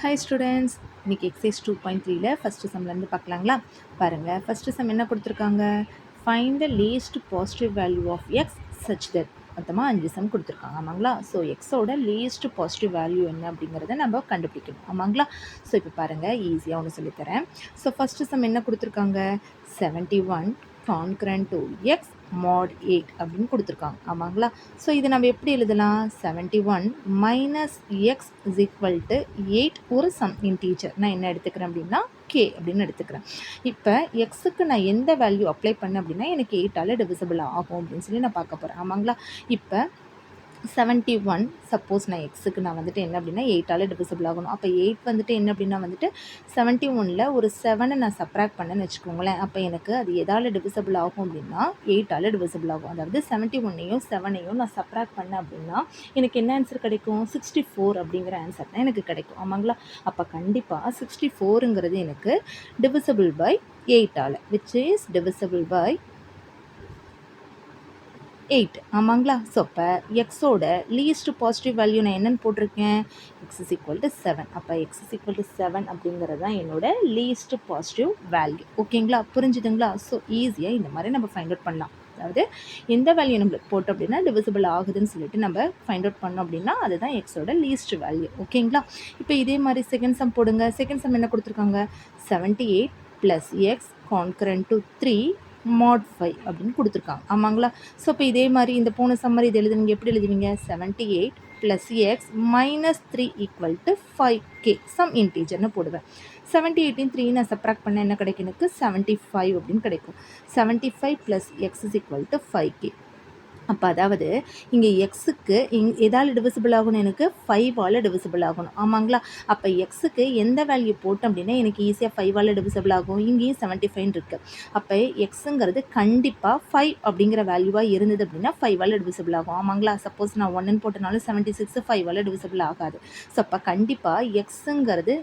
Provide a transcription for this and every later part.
Hi students, இன்றைக்கி exercise 2.3ல first சம்லேருந்து பார்க்கலாங்களா? பாருங்கள், ஃபஸ்ட்டு சம் என்ன கொடுத்துருக்காங்க? Find the least positive value of x such that. மொத்தமாக 5 சம் கொடுத்துருக்காங்க ஆமாங்களா? ஸோ எக்ஸோட லீஸ்ட் பாசிட்டிவ் வேல்யூ என்ன அப்படிங்கிறத நம்ம கண்டுபிடிக்கணும் ஆமாங்களா? ஸோ இப்போ பாருங்கள், ஈஸியாக ஒன்று சொல்லித்தரேன். ஸோ ஃபஸ்ட்டு சம் என்ன கொடுத்துருக்காங்க? 71 கான்கரண்ட் டு எக்ஸ் mod 8 அப்படின்னு கொடுத்துருக்காங்க ஆமாங்களா? ஸோ இதை நம்ம எப்படி எழுதலாம்? 71 minus x is equal to 8 ஒரு சம் இன்டீஜர். நான் என்ன எடுத்துக்கிறேன் அப்படின்னா கே அப்படின்னு எடுத்துக்கிறேன். இப்போ எக்ஸுக்கு நான் எந்த வேல்யூ அப்ளை பண்ணேன் அப்படின்னா எனக்கு 8ஆல் டிவிசிபிள் ஆகும் அப்படின்னு சொல்லி நான் பார்க்க போகிறேன் ஆமாங்களா? இப்போ 71 சப்போஸ் நான் எக்ஸுக்கு நான் வந்துட்டு என்ன அப்படின்னா 8ஆல் டிவிசிபிள் ஆகணும். அப்போ 8 வந்துட்டு என்ன அப்படின்னா வந்துட்டு 71ல் ஒரு 7 நான் சப்ராக்ட் பண்ணேன்னு வச்சுக்கோங்களேன். அப்போ எனக்கு அது எதால் டிவிசிபிள் ஆகும் அப்படின்னா 8ஆல் டிவிசிபிள் ஆகும். அதாவது 71ஐயும் 7ஐயும் நான் சப்ராக்ட் பண்ணேன் அப்படின்னா எனக்கு என்ன ஆன்சர் கிடைக்கும்? 64 அப்படிங்கிற ஆன்சர் தான் எனக்கு கிடைக்கும் ஆமாங்களா? அப்போ கண்டிப்பாக 64ங்கிறது எனக்கு டிவிசிபிள் பை 8ஆல், விச் இஸ் டிவிசிபிள் பை 8 ஆமாங்களா? ஸோ அப்போ எக்ஸோட லீஸ்ட் பாசிட்டிவ் வேல்யூ நான் என்னென்னு போட்டிருக்கேன்? X is equal to 7. அப்போ எக்ஸ் இஸ் ஈக்குவல் டு 7 அப்படிங்கிறது தான் என்னோட லீஸ்ட் பாசிட்டிவ் வேல்யூ. ஓகேங்களா? புரிஞ்சுதுங்களா? ஸோ ஈஸியாக இந்த மாதிரி நம்ம ஃபைண்ட் அவுட் பண்ணலாம். அதாவது எந்த வேல்யூ நம்மளுக்கு போட்டோம் அப்படின்னா டிவிசிபிள் ஆகுதுன்னு சொல்லிட்டு நம்ம ஃபைண்ட் அவுட் பண்ணோம் அப்படின்னா அதுதான் எக்ஸோட லீஸ்ட் வேல்யூ. ஓகேங்களா? இப்போ இதே மாதிரி செகண்ட் சம் போடுங்க. செகண்ட் சம் என்ன கொடுத்துருக்காங்க? 78 plus X concurrent to 3 mod 5 அப்படின்னு கொடுத்துருக்காங்க ஆமாங்களா? ஸோ இப்போ இதே மாதிரி இந்த போன சம்மர் இது எழுதுவீங்க. எப்படி எழுதுவீங்க? 78 plus x minus 3 equal to 5k sum இன்டீஜர்னு போடுவேன். 78 3 நான் சப்ராக்ட் பண்ண என்ன கிடைக்கும்? எனக்கு 75 அப்படின்னு கிடைக்கும். 75 plus X is equal to 5k. அப்போ அதாவது இங்கே எக்ஸுக்கு எதால் டிவிசிபிள் ஆகணும்? எனக்கு 5ஆல் டிவிசிபிள் ஆகணும் ஆமாங்களா? அப்போ எக்ஸுக்கு எந்த வேல்யூ போட்டோம் அப்படின்னா எனக்கு ஈஸியாக 5ஆல் டிவிசிபிள் ஆகும். இங்கேயும் 75 இருக்குது. அப்போ எக்ஸுங்கிறது கண்டிப்பாக 5 அப்படிங்கிற வேல்யூவாக இருந்தது அப்படின்னா 5ஆல் டிவிசிபிள் ஆகும் ஆமாங்களா? சப்போஸ் நான் 1ன்னு போட்டனாலும் 76 5ஆல் டிவிசிபிள் ஆகாது. ஸோ அப்போ கண்டிப்பாக எக்ஸுங்கிறது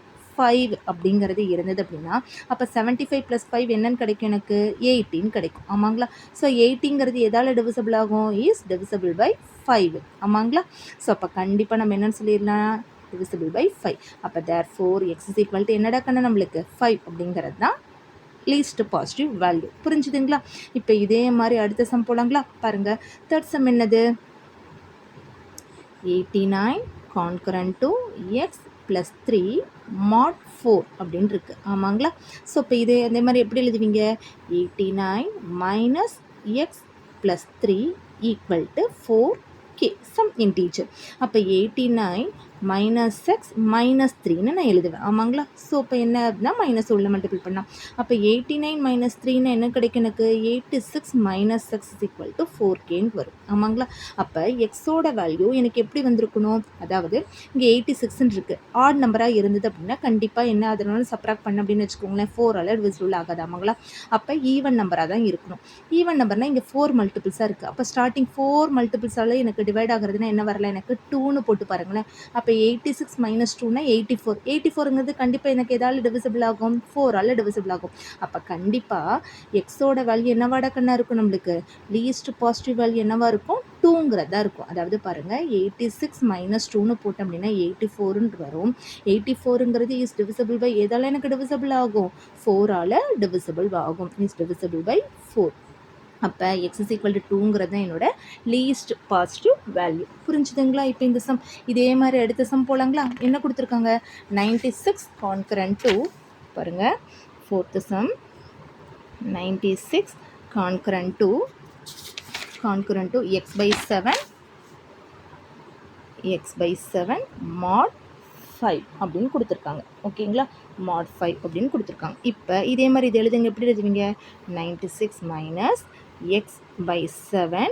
5 அப்படிங்கிறது இருந்தது அப்படின்னா அப்போ 75 ப்ளஸ் 5 என்னன்னு கிடைக்கும்? எனக்கு 18 கிடைக்கும் ஆமாங்களா? ஸோ 80ங்கிறது எதால் டிவிசிபிள் ஆகும்? இஸ் டிவிசிபிள் பை 5 ஆமாங்களா? ஸோ அப்போ கண்டிப்பாக நம்ம என்னென்னு சொல்லிடலாம்? Divisible by 5. அப்போ therefore x is equal to என்னடா கண்ணா நம்மளுக்கு 5 அப்படிங்கிறது தான் லீஸ்ட் பாசிட்டிவ் வேல்யூ. புரிஞ்சுதுங்களா? இப்போ இதே மாதிரி அடுத்த சம் போலாங்களா? பாருங்கள், தேர்ட் சம் என்னது? 89 concurrent to X plus 3 mod 4 அப்படின்னு இருக்குது ஆமாங்களா? ஸோ இப்போ இதே மாதிரி எப்படி எழுதுவீங்க? 89 minus x plus 3 equal to 4k some integer. அப்போ 89 மைனஸ் எக்ஸ் மைனஸ் 3ன்னு நான் எழுதுவேன் ஆமாங்களா? ஸோ இப்போ என்ன அப்படின்னா மைனஸ் உள்ள மல்டிபிள் பண்ணால் அப்போ 89 மைனஸ் 3ன்னு என்ன கிடைக்கும்? எனக்கு 86 minus x is equal to 4kன்னு வரும் ஆமாங்களா? அப்போ எக்ஸோட வேல்யூ எனக்கு எப்படி வந்திருக்கணும்? அதாவது இங்கே 86ன்னு இருக்குது. ஆட் நம்பராக இருந்தது அப்படின்னா கண்டிப்பாக என்ன அதனால சப்ராக்ட் பண்ண அப்படின்னு வச்சுக்கோங்களேன் 4ஆல் டிவிசிபிள் ஆகாது ஆமாங்களா? அப்போ ஈவன் நம்பராக தான் இருக்கணும். ஈவன் நம்பர்னால் இங்கே 4 மல்டிபிள்ஸாக இருக்குது. அப்போ ஸ்டார்டிங் 4 மல்டிபிள்ஸால் எனக்கு டிவைட் ஆகிறதுனா என்ன வரல? எனக்கு 2ன்னு போட்டு பாருங்களேன். அப்போ 86 மைனஸ் 2னா 84. 84ங்கிறது கண்டிப்பாக எனக்கு எதால் டிவிசிபிள் ஆகும்? 4ஆல் டிவிசிபிள் ஆகும். அப்போ கண்டிப்பாக எக்ஸோட வேல்யூ என்னவாட கண்ணா இருக்கும்? நம்மளுக்கு லீஸ்ட் பாசிட்டிவ் வேல்யூ என்னவாக இருக்கும்? 2ங்கிறதா இருக்கும். அதாவது பாருங்கள், 86 மைனஸ் 2ன்னு போட்டோம் அப்படின்னா 84ன்னு வரும். 84ங்கிறது இஸ் டிவிசிபிள் பை எதால் எனக்கு டிவிசிபிள் ஆகும்? 4ஆல் டிவிசிபிள் ஆகும். Is divisible by 4. அப்போ எக்ஸ் இஸ் ஈக்குவல் டு 2ங்கிறது தான் என்னோட லீஸ்ட் பாசிட்டிவ் வேல்யூ. புரிஞ்சுதுங்களா? இப்போ இந்த சம் இதே மாதிரி அடுத்த சம் போலாங்களா? என்ன கொடுத்துருக்காங்க? 96 கான்கரண்ட் டு பாருங்கள், fourth sum 96 congruent to x by 7 mod 5 அப்படின்னு கொடுத்துருக்காங்க ஓகேங்களா? mod 5 அப்படின்னு கொடுத்துருக்காங்க. இப்போ இதே மாதிரி இது எழுதுங்க. எப்படி எழுதுவீங்க? 96 minus x by 7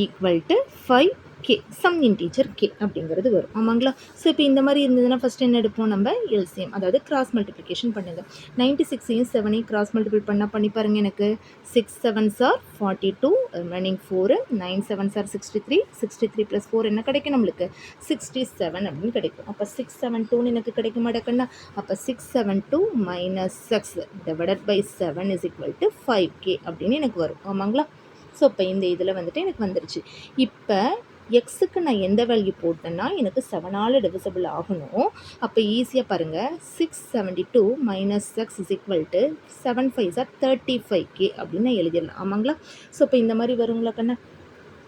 equal to 5k some integer k அப்படிங்கிறது வரும் ஆமாங்களா? ஸோ இப்போ இந்த மாதிரி இருந்ததுன்னா ஃபஸ்ட் என்ன எடுப்போம்? நம்ம எல்சிஎம், அதாவது கிராஸ் மல்டிப்ளிகேஷன் பண்ணுங்க. 96ஐயும் 7ஐயும் கிராஸ் மல்டிபிள் பண்ணி பாருங்கள். எனக்கு 6 7s are 42, remaining 4, 9 7s are 63, 63 + 4 என்ன கிடைக்கும்? நம்மளுக்கு 67 அப்படின்னு கிடைக்கும். அப்போ 672 எனக்கு கிடைக்க மாட்டேக்கண்ணா. அப்போ 672 minus 6 divided by 7 is equal to 5k அப்படின்னு எனக்கு வரும் ஆமாங்களா? ஸோ இப்போ இந்த இதில் வந்துட்டு எனக்கு வந்துருச்சு. இப்போ எக்ஸுக்கு நான் எந்த வேல்யூ போட்டேன்னா எனக்கு 7ஆல் டிவிசிபிள் ஆகணும். அப்போ ஈஸியாக பாருங்கள், 672 minus x is equal to 7 5 or 35K அப்படின்னு எழுதிடலாம். ஆமாங்களா? ஸோ இப்போ இந்த மாதிரி வருங்களா கண்ணா?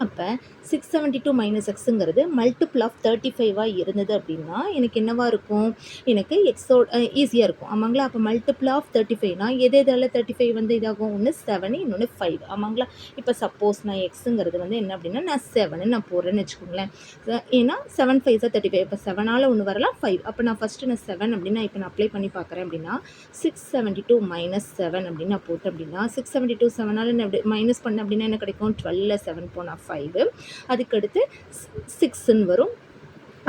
அப்போ 672 மைனஸ் எக்ஸுங்கிறது மல்டிபிள் ஆஃப் 35ஆக இருந்தது அப்படின்னா எனக்கு என்னவாக இருக்கும், எனக்கு எக்ஸோட ஈஸியாக இருக்கும். ஆமாங்களா? அப்போ மல்டிபிள் ஆஃப் 35னா எது எதால் 35 வந்து இதாகும், ஒன்று 7 இன்னொன்று 5. ஆமாங்களா? இப்போ சப்போஸ் நான் எக்ஸுங்கிறது வந்து என்ன அப்படின்னா நான் 7 நான் போடுறேன்னு வச்சுக்கோங்களேன். ஏன்னா 7 5 35. இப்போ 7ஆல் ஒன்று வரலாம் 5. அப்போ நான் ஃபஸ்ட்டு நான் 7 அப்படின்னா இப்போ நான் அப்ளை பண்ணி பார்க்குறேன் அப்படின்னா 672 மைனஸ் 7 அப்படின்னு நான் போட்டேன் அப்படின்னா 672 7ஆல் நான் மைனஸ் பண்ணேன் அப்படின்னா என்ன கிடைக்கும், 12 7 போனால் 5. அதுக்கடுத்து 6ன்னு வரும்.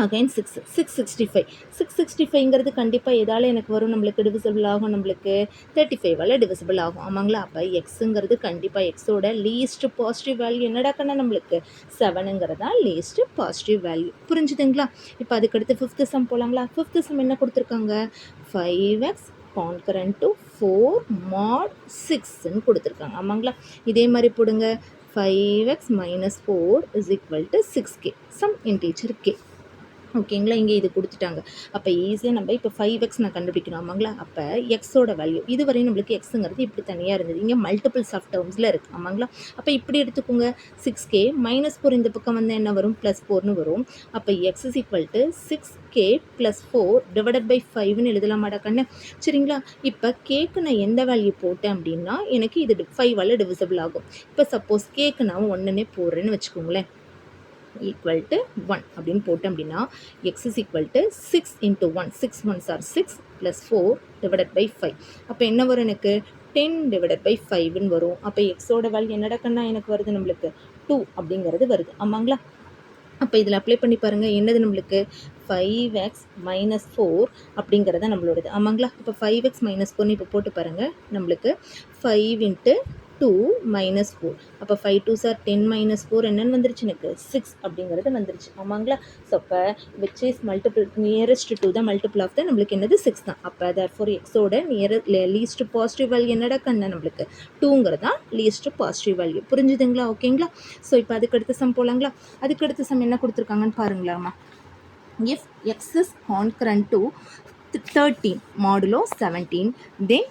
அகைன் 665ங்கிறது கண்டிப்பாக எதால் எனக்கு வரும், நம்மளுக்கு டிவிசிபிள் ஆகும், நம்மளுக்கு 35ஆல் டிவிசிபிள் ஆகும். ஆமாங்களா? அப்போ எக்ஸுங்கிறது கண்டிப்பாக எக்ஸோட லீஸ்ட் பாசிட்டிவ் வேல்யூ என்னடாக்கன்னா நம்மளுக்கு 7ங்கிறது தான் லீஸ்ட் பாசிட்டிவ் வேல்யூ. புரிஞ்சுதுங்களா? இப்போ அதுக்கடுத்து 5th சம் போகலாங்களா? 5th சம் என்ன கொடுத்துருக்காங்க, 5x கான்கரண்ட் டு 4 mod 6ன்னு கொடுத்துருக்காங்க. ஆமாங்களா? இதே மாதிரி போடுங்க, 5x minus 4 is equal to 6k, some integer k. ஓகேங்களா? இங்கே இது கொடுத்துட்டாங்க. அப்போ ஈஸியாக நம்ம இப்போ 5x நான் கண்டுபிடிக்கணும். ஆமாங்களா? அப்போ எக்ஸோட வேல்யூ இதுவரையும் நம்மளுக்கு எக்ஸுங்கிறது இப்படி தனியாக இருந்தது, இங்கே மல்டிபிள்ஸ் ஆஃப் டேர்ம்ஸில் இருக்குது. ஆமாங்களா? அப்போ இப்படி எடுத்துக்கோங்க, 6k மைனஸ் 4 இந்த பக்கம் வந்து என்ன வரும், +4ன்னு வரும். அப்போ x is equal to 6k + 4 divided by 5ன்னு எழுதலாமாடா கண்ணு? சரிங்களா? இப்போ கேக்கு நான் எந்த வேல்யூ போட்டேன் அப்படின்னா எனக்கு இது 5ஆல் டிவிசிபிள் ஆகும். இப்போ சப்போஸ் கேக்கு நான் 1ன்னே போடுறேன்னு வச்சுக்கோங்களேன், ஈக்குவல் டு 1 அப்படின்னு போட்டோம் அப்படின்னா x is equal to 6 into 1, 6 1s are 6 + 4 divided by 5. அப்போ என்ன வரும், எனக்கு 10 டிவைடட் பை 5ன்னு வரும். அப்போ எக்ஸோட வேல்யூ என்னடா கண்ணா எனக்கு வருது, நம்மளுக்கு 2 அப்படிங்கிறது வருது. ஆமாங்களா? அப்போ இதில் அப்ளை பண்ணி பாருங்கள், என்னது நம்மளுக்கு 5x மைனஸ் 4 அப்படிங்கிறத நம்மளோடது. ஆமாங்களா? இப்போ 5x மைனஸ் 4 இப்போ போட்டு பாருங்கள், நம்மளுக்கு 5 இன்ட்டு 2 மைனஸ் 4. அப்போ 5 2s are 10 மைனஸ் 4 என்னன்னு வந்துருச்சு, எனக்கு 6 அப்படிங்கிறது வந்துருச்சு. ஆமாங்களா? ஸோ அப்போ which is multiple nearest to the multiple of the நம்மளுக்கு என்னது 6 தான். அப்போ தேர்ஃபோர் எக்ஸோட லீஸ்ட் பாசிட்டிவ் வேல்யூ என்னடா கண்ணா, நம்மளுக்கு 2ங்கிறது தான் லீஸ்ட் பாசிட்டிவ் வேல்யூ. புரிஞ்சுதுங்களா? ஓகேங்களா? ஸோ இப்போ அதுக்கடுத்த சம் போகலாங்களா? அதுக்கடுத்த சம் என்ன கொடுத்துருக்காங்கன்னு பாருங்களாம்மா. If x is concurrent to 13 modulo 17, then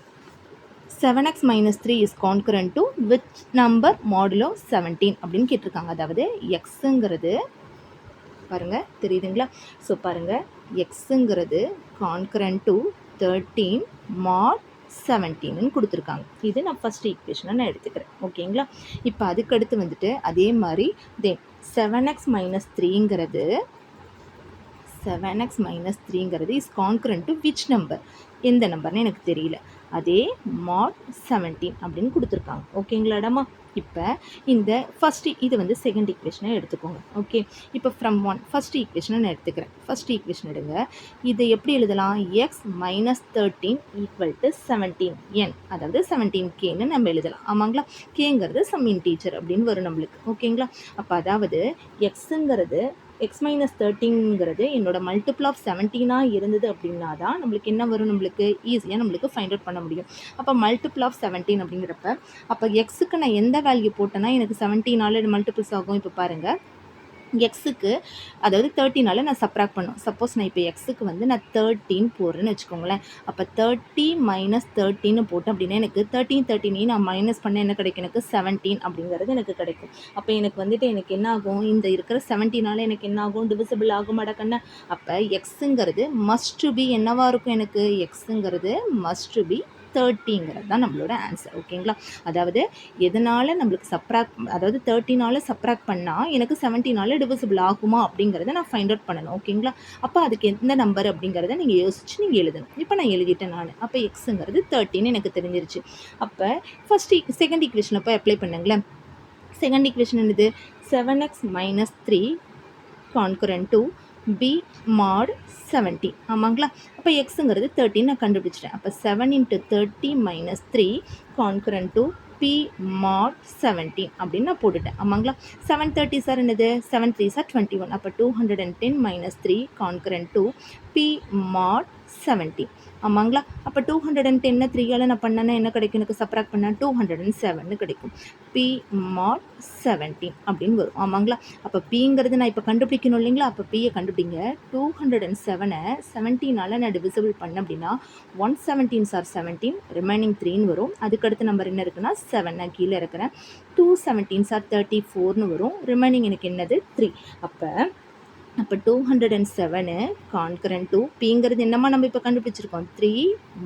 7x minus 3 is concurrent to which number modulo 17 அப்படின்னு கேட்டிருக்காங்க. அதாவது எக்ஸுங்கிறது பாருங்கள், தெரியுதுங்களா? ஸோ பாருங்கள், எக்ஸுங்கிறது concurrent to 13 mod 17ன்னு கொடுத்துருக்காங்க. இது நான் ஃபஸ்ட் ஈக்குவேஷனை நான் எடுத்துக்கிறேன். ஓகேங்களா? இப்போ அதுக்கடுத்து வந்துட்டு அதே மாதிரி தென் 7x minus 3ங்கிறது 7x minus 3ங்கிறது is congruent to which number, எந்த நம்பர்னு எனக்கு தெரியல, அதே mod 17 அப்படின்னு கொடுத்துருக்காங்க. ஓகேங்களாடாமா? இப்போ இந்த ஃபஸ்ட் இது வந்து செகண்ட் ஈக்குவேஷனை எடுத்துக்கோங்க. ஓகே, இப்போ ஃப்ரம் 1 ஃபஸ்ட் ஈக்குவேஷனை நான் எடுத்துக்கிறேன். ஃபஸ்ட் ஈக்குவேஷன் எடுங்க. இதை எப்படி எழுதலாம், X minus 13 equal to 17n, அதாவது 17kன்னு நம்ம எழுதலாம். ஆமாங்களா? கேங்கிறது சம் இன்டீஜர் அப்படின்னு வரும் நம்மளுக்கு. ஓகேங்களா? அப்போ அதாவது எக்ஸுங்கிறது எக்ஸ் மைனஸ் 13ங்கிறது என்னோட மல்டிபிள் ஆஃப் 17ஆக இருந்தது அப்படின்னா தான் நம்மளுக்கு என்ன வரும், நம்மளுக்கு ஈஸியாக நம்மளுக்கு ஃபைண்ட் அவுட் பண்ண முடியும். அப்போ மல்டிபிள் ஆஃப் 17 அப்படிங்கிறப்ப அப்போ எக்ஸுக்கு நான் எந்த வேல்யூ போட்டேன்னா எனக்கு 17ஆல் மல்டிபிள்ஸ் ஆகும். இப்போ பாருங்கள், எக்ஸுக்கு அதாவது 13ஆல் நான் சப்ராக்ட் பண்ணும். சப்போஸ் நான் இப்போ எக்ஸுக்கு வந்து நான் 13 போடுறேன்னு வச்சுக்கோங்களேன். அப்போ 30 மைனஸ் 13 போட்டேன் அப்படின்னா எனக்கு 13 நான் மைனஸ் பண்ண என்ன கிடைக்கும், எனக்கு 17 அப்படிங்கிறது எனக்கு கிடைக்கும். அப்போ எனக்கு வந்துட்டு எனக்கு என்ன ஆகும், இந்த இருக்கிற 17ஆல் எனக்கு என்ன ஆகும், டிவிசிபிள் ஆகும் அடக்கண்ணா. அப்போ எக்ஸுங்கிறது மஸ்ட் டு பி என்னவாக இருக்கும், எனக்கு எக்ஸுங்கிறது மஸ்ட் டு பி 30ங்கிறது தான் நம்மளோட ஆன்சர். ஓகேங்களா? அதாவது எதனால் நம்மளுக்கு அதாவது 13ஆல் சப்ராக்ட் பண்ணால் எனக்கு 17ஆல் டிவிசிபிள் ஆகுமா அப்படிங்கிறத நான் ஃபைண்ட் அவுட் பண்ணணும். ஓகேங்களா? அப்போ அதுக்கு எந்த நம்பர் அப்படிங்கிறத நீங்கள் யோசிச்சு நீங்கள் எழுதணும். இப்போ நான் எழுதிட்டேன் நான். அப்போ எக்ஸுங்கிறது 13 எனக்கு தெரிஞ்சிருச்சு. அப்போ செகண்ட் ஈக்குவேஷனை போய் அப்ளை பண்ணுங்களேன். செகண்ட் ஈக்குவேஷன் என்னது, 7x minus 3 concurrent to b mod 17. ஆமாங்களா? அப்போ எக்ஸுங்கிறது 13 நான் கண்டுபிடிச்சிட்டேன். அப்போ 7 × 30 minus 3 concurrent to p mod 17 அப்படின்னு நான் போட்டுட்டேன். ஆமாங்களா? 730 சார் என்னது, 7 3 சார் 21. அப்போ 210 minus 3 concurrent to p mod 70 ஆமாங்களா? அப்போ 210 3ஆல் நான் பண்ணேன்னா என்ன கிடைக்கும்? எனக்கு சப்ராக்ட் பண்ணால் 207 கிடைக்கும். பி மாட் 17 அப்படின்னு வரும் ஆமாங்களா? அப்போ பிங்கிறது நான் இப்போ கண்டுபிடிக்கணும் இல்லைங்களா? அப்போ பியை கண்டுபிடிங்க. 207 17ஆல் நான் டிவிசிபிள் பண்ணேன் அப்படின்னா 117 சார் 17 ரிமைனிங் 3ன்னு வரும். அதுக்கடுத்த நம்பர் என்ன இருக்குன்னா 7 நான் கீழே இருக்கிறேன். 217 சார் 34ன்னு வரும். ரிமைனிங் எனக்கு என்னது 3. அப்போ 207 கான்கரண்ட் 2 பிங்கிறது என்னமா நம்ம இப்போ கண்டுபிடிச்சிருக்கோம் 3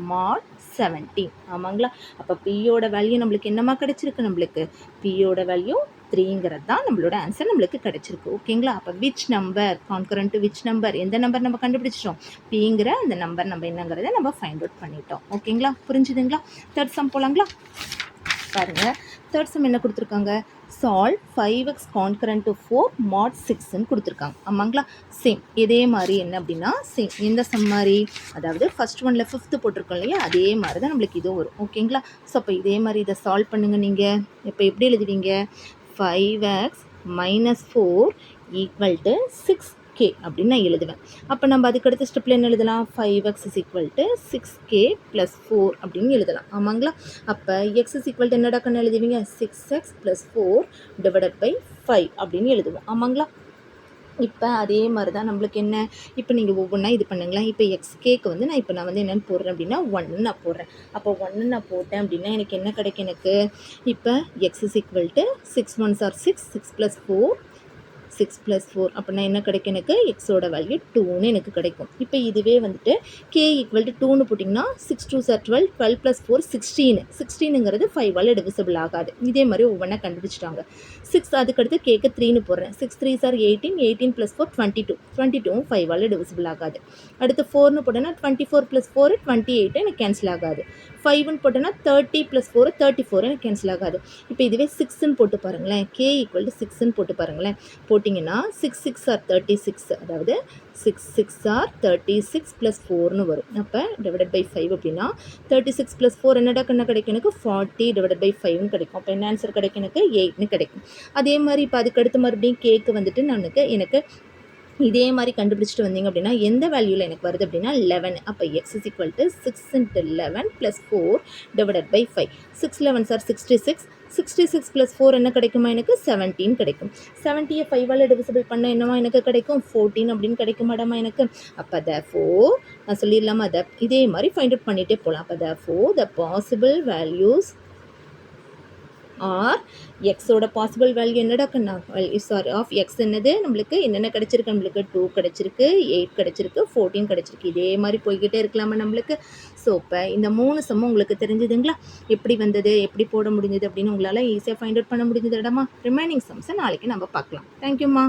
mod 17 ஆமாங்களா? அப்போ பியோட வேல்யூ நம்மளுக்கு என்னமா கிடைச்சிருக்கு? நம்மளுக்கு பியோட வேல்யூ 3ங்கிறது தான் நம்மளோட ஆன்சர் நம்மளுக்கு கிடைச்சிருக்கு. ஓகேங்களா? அப்போ which number concurrent which number எந்த நம்பர் நம்ம கண்டுபிடிச்சிட்டோம்? பிங்கிற அந்த நம்பர் நம்ம என்னங்கிறத நம்ம ஃபைண்ட் அவுட் பண்ணிட்டோம். ஓகேங்களா? புரிஞ்சுதுங்களா? தேர்ட் சம் போலாங்களா? பாருங்க, தேர்ட் சம் என்ன கொடுத்துருக்காங்க? Solve 5x congruent to 4 mod 6ன்னு கொடுத்துருக்காங்க ஆமாங்களா? சேம் இதே மாதிரி என்ன அப்படின்னா சேம் எந்த சம் மாதிரி, அதாவது ஃபர்ஸ்ட் ஒன்ல 5th போட்டிருக்கோம் இல்லையா, அதே மாதிரி தான் நம்மளுக்கு இதுவும் வரும். ஓகேங்களா? ஸோ அப்போ இதே மாதிரி இதை சால்வ் பண்ணுங்க. நீங்கள் இப்போ எப்படி எழுதுவீங்க? 5x minus 4 equal to 6k அப்படின்னு நான் எழுதுவேன். அப்போ நம்ம அதுக்கடுத்த ஸ்டெப்பில் என்ன எழுதலாம்? 5x is equal to 6k plus 4 அப்படின்னு எழுதலாம் ஆமாங்களா? அப்போ x is equal to என்னடா கண்ணு எழுதுவீங்க? 6x plus 4 divided by 5 அப்படின்னு எழுதுவோம் ஆமாங்களா? இப்போ அதே மாதிரி தான் நம்மளுக்கு என்ன, இப்போ நீங்கள் ஒவ்வொன்றா இது பண்ணுங்களேன். இப்போ எக்ஸ்கேக்கு வந்து நான் வந்து என்னென்னு போடுறேன் அப்படின்னா 1 நான் போடுறேன். அப்போ 1 நான் போட்டேன் அப்படின்னா எனக்கு என்ன கிடைக்கும்? எனக்கு இப்போ X is equal to 6 1s are 6 6 + 4 6 + 4 அப்படின்னா என்ன கிடைக்கும்? எனக்கு எக்ஸோட வேல்யூ 2ன்னு எனக்கு கிடைக்கும். இப்போ இதுவே வந்துட்டு k = 2ன்னு போட்டிங்கன்னா 6 2s are 12 12 + 4 16 16ங்கிறது 5ஆல் டிவிசிபிள் ஆகாது. இதே மாதிரி ஒவ்வொன்றா கண்டுபிடிச்சிட்டாங்க. 6 அதுக்கடுத்து கேக்கு 3ன்னு போடுறேன். 6 3s are 18 18 + 4 22 22ம் 5ஆல் டிவிசிபிள் ஆகாது. அடுத்து 4ன்னு போட்டேன்னா 24 + 4 28 எனக்கு கேன்சல் ஆகாது. 5ன்னு போட்டேன்னா 30 + 4 34 எனக்கு கேன்சல் ஆகாது. இப்போ இதுவே 6ன்னு போட்டு பாருங்களேன். k = 6ன்னு போட்டு பாருங்களேன். போட்டிங்கன்னா 6 6 are 36, அதாவது 6 6 are 36 + 4ன்னு வரும். அப்போ டிவைடட் பை 5 அப்படின்னா 36 + 4 என்னடா கண்ணா கிடைக்கும்? எனக்கு 40 டிவைடட் பை 5ன்னு கிடைக்கும். அப்போ என்ன ஆன்சர் கிடைக்கும்? எனக்கு 8ன்னு கிடைக்கும். அதே மாதிரி இப்போ அதுக்கடுத்து மறுபடியும் கேக்கு வந்துட்டு எனக்கு இதே மாதிரி கண்டுபிடிச்சிட்டு வந்தீங்க அப்படின்னா எந்த வேல்யூவில் எனக்கு வருது அப்படின்னா 11. அப்போ x is equal to 6 × 11 + 4 divided by 5. 6 11s are 66 66 + 4 என்ன கிடைக்குமா? எனக்கு 17 கிடைக்கும். 70யை 5ஆல் டிவிசிபிள் பண்ண என்னமா எனக்கு கிடைக்கும்? 14 அப்படின்னு கிடைக்குமாடாமா எனக்கு. அப்போ therefore நான் சொல்லிடலாமா? இதே மாதிரி ஃபைண்ட் அவுட் பண்ணிகிட்டே போகலாம். அப்போ therefore the possible values are எக்ஸோட பாசிபிள் வேல்யூ என்னடா கண்ணா? ஆஃப் எக்ஸ் என்னது நம்மளுக்கு என்னென்ன கிடச்சிருக்கு? நம்மளுக்கு 2 கிடச்சிருக்கு, 8 கிடச்சிருக்கு, 14 கிடச்சிருக்கு. இதே மாதிரி போய்கிட்டே இருக்கலாமா நம்மளுக்கு? ஸோ இப்போ இந்த 3 சம்மும் உங்களுக்கு தெரிஞ்சுதுங்களா? எப்படி வந்தது, எப்படி போட முடிஞ்சது அப்படின்னு உங்களால் ஈஸியாக ஃபைண்ட் அவுட் பண்ண முடிஞ்சது இடமா? ரிமைனிங் சம்ஸை நாளைக்கு நம்ம பார்க்கலாம். தேங்க்யூம்மா.